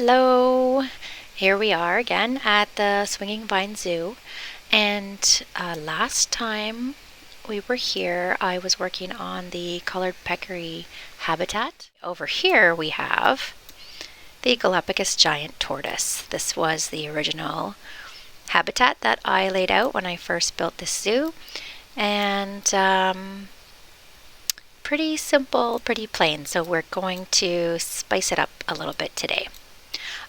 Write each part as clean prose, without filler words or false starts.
Hello! Here we are again at the Swinging Vine Zoo. And last time we were here, I was working on the colored peccary habitat. Over here we have the Galapagos Giant Tortoise. This was the original habitat that I laid out when I first built this zoo. And pretty simple, pretty plain. So we're going to spice it up a little bit today.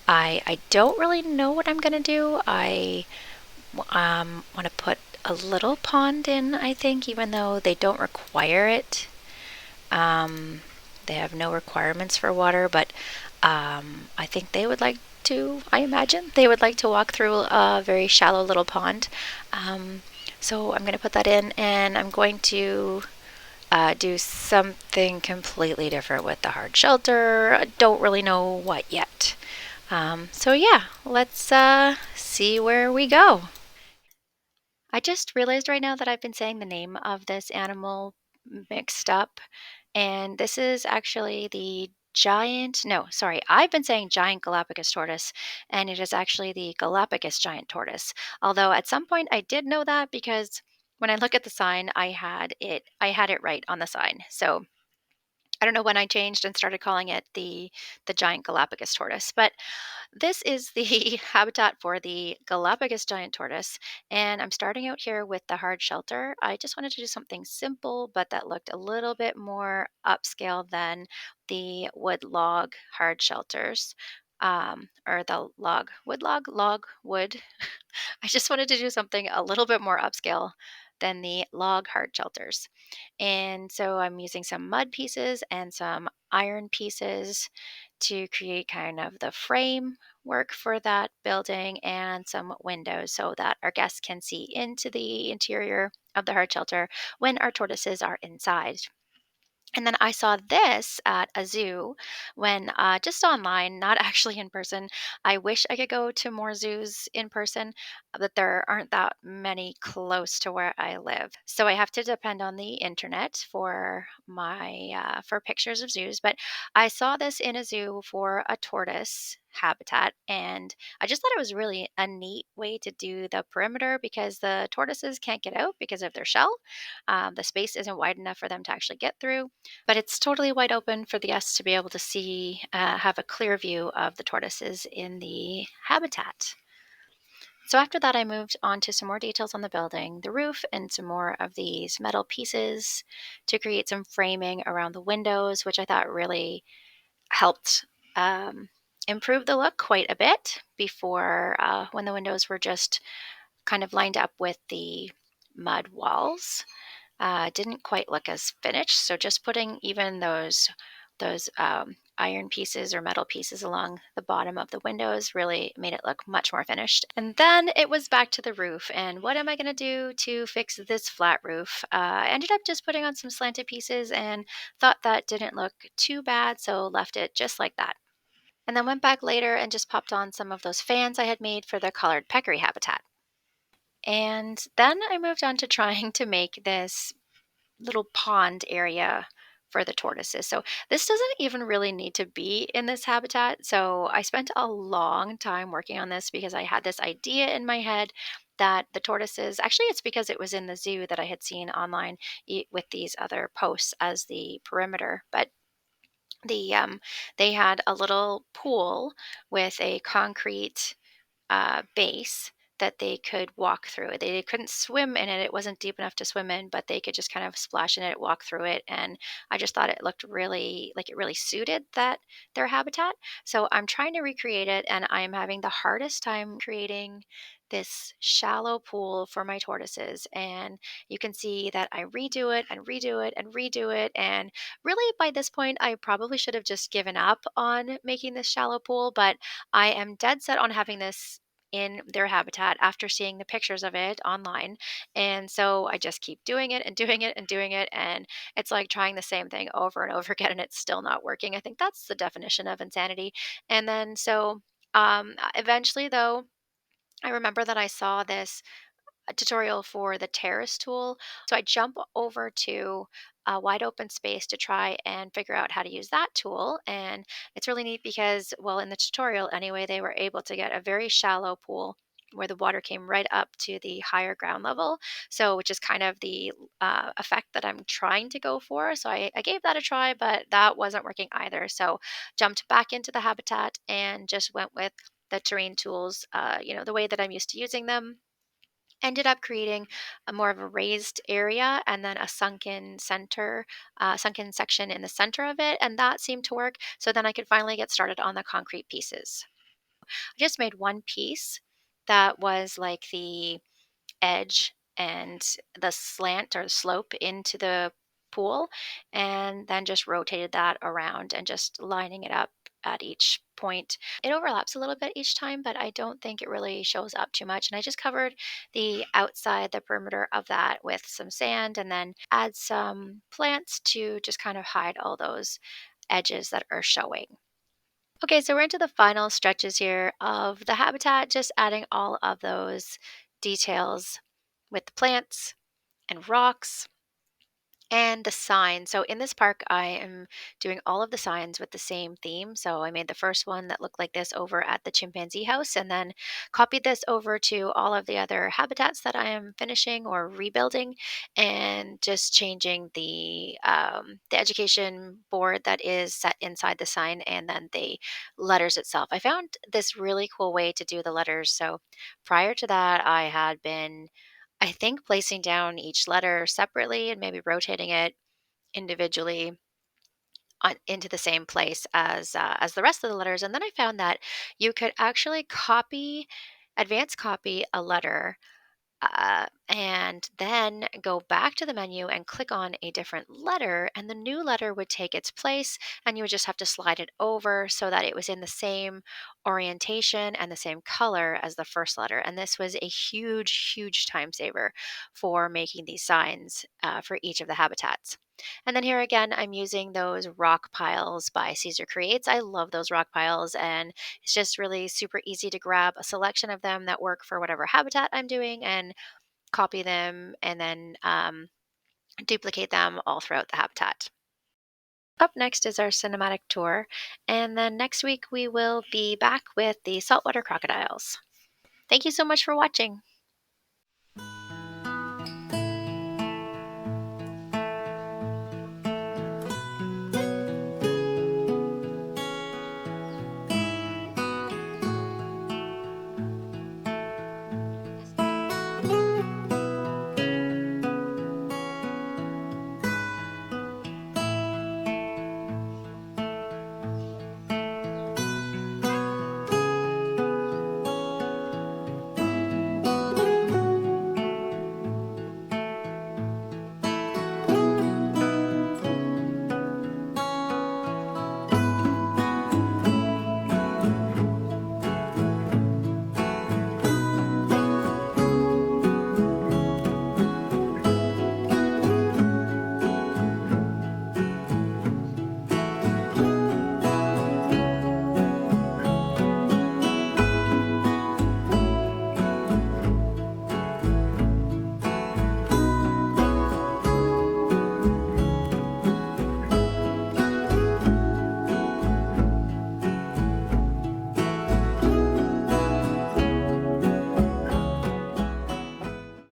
I don't really know what I'm going to do. I want to put a little pond in, I think, even though they don't require it. They have no requirements for water, but I think they would like to, I imagine, they would like to walk through a very shallow little pond. So I'm going to put that in, and I'm going to do something completely different with the hard shelter. I don't really know what yet. So yeah, let's see where we go. I just realized right now that I've been saying the name of this animal mixed up, and this is actually the I've been saying giant Galapagos tortoise, and it is actually the Galapagos giant tortoise. Although at some point I did know that because when I look at the sign, I had it right on the sign. So I don't know when I changed and started calling it the giant Galapagos tortoise, but this is the habitat for the Galapagos giant tortoise, and I'm starting out here with the hard shelter. I just wanted to do something simple, but that looked a little bit more upscale than the wood log hard shelters, or the log wood. I just wanted to do something a little bit more upscale than the log hard shelters. And so I'm using some mud pieces and some iron pieces to create kind of the frame work for that building and some windows so that our guests can see into the interior of the hard shelter when our tortoises are inside. And then I saw this at a zoo when just online, not actually in person. I wish I could go to more zoos in person, but there aren't that many close to where I live. So I have to depend on the internet for my for pictures of zoos. But I saw this in a zoo for a tortoise habitat, and I just thought it was really a neat way to do the perimeter because the tortoises can't get out because of their shell. The space isn't wide enough for them to actually get through, but it's totally wide open for the guests to be able to see, have a clear view of the tortoises in the habitat. So after that, I moved on to some more details on the building, the roof, and some more of these metal pieces to create some framing around the windows, which I thought really helped um, improve the look quite a bit before when the windows were just kind of lined up with the mud walls. Didn't quite look as finished. So just putting even those iron pieces or metal pieces along the bottom of the windows really made it look much more finished. And then it was back to the roof. And what am I going to do to fix this flat roof? I ended up just putting on some slanted pieces and thought that didn't look too bad, so left it just like that. And then went back later and just popped on some of those fans I had made for the colored peccary habitat. And then I moved on to trying to make this little pond area for the tortoises. So this doesn't even really need to be in this habitat. So I spent a long time working on this because I had this idea in my head that the tortoises, actually it's because it was in the zoo that I had seen online with these other posts as the perimeter, but they had a little pool with a concrete base that they could walk through. They couldn't swim in it. It wasn't deep enough to swim in, but they could just kind of splash in it, walk through it. And I just thought it looked really like it really suited that their habitat. So I'm trying to recreate it, and I'm having the hardest time creating this shallow pool for my tortoises. And you can see that I redo it and redo it and redo it. And really by this point, I probably should have just given up on making this shallow pool, but I am dead set on having this in their habitat after seeing the pictures of it online. And so I just keep doing it and doing it and doing it. And it's like trying the same thing over and over again, and it's still not working. I think that's the definition of insanity. And then so eventually, though, I remember that I saw this a tutorial for the terrace tool. So I jump over to a wide open space to try and figure out how to use that tool. And it's really neat because, well, in the tutorial anyway, they were able to get a very shallow pool where the water came right up to the higher ground level. So, which is kind of the effect that I'm trying to go for. So I gave that a try, but that wasn't working either. So jumped back into the habitat and just went with the terrain tools, the way that I'm used to using them. Ended up creating a more of a raised area and then a sunken section in the center of it, and that seemed to work. So then I could finally get started on the concrete pieces. I just made one piece that was like the edge and the slant or slope into the pool, and then just rotated that around and just lining it up at each point. It overlaps a little bit each time, but I don't think it really shows up too much. And I just covered the outside, the perimeter of that with some sand and then add some plants to just kind of hide all those edges that are showing. Okay, so we're into the final stretches here of the habitat, just adding all of those details with the plants and rocks and the sign. So in this park, I am doing all of the signs with the same theme. So I made the first one that looked like this over at the chimpanzee house and then copied this over to all of the other habitats that I am finishing or rebuilding and just changing the education board that is set inside the sign and then the letters itself. I found this really cool way to do the letters. So prior to that, I had been I think placing down each letter separately and maybe rotating it individually into the same place as the rest of the letters, and then I found that you could actually advance copy a letter and then go back to the menu and click on a different letter, and the new letter would take its place, and you would just have to slide it over so that it was in the same orientation and the same color as the first letter. And this was a huge, huge time saver for making these signs for each of the habitats. And then here again, I'm using those rock piles by Cesar Creates. I love those rock piles, and it's just really super easy to grab a selection of them that work for whatever habitat I'm doing and copy them and then duplicate them all throughout the habitat. Up next is our cinematic tour, and then next week we will be back with the saltwater crocodiles. Thank you so much for watching.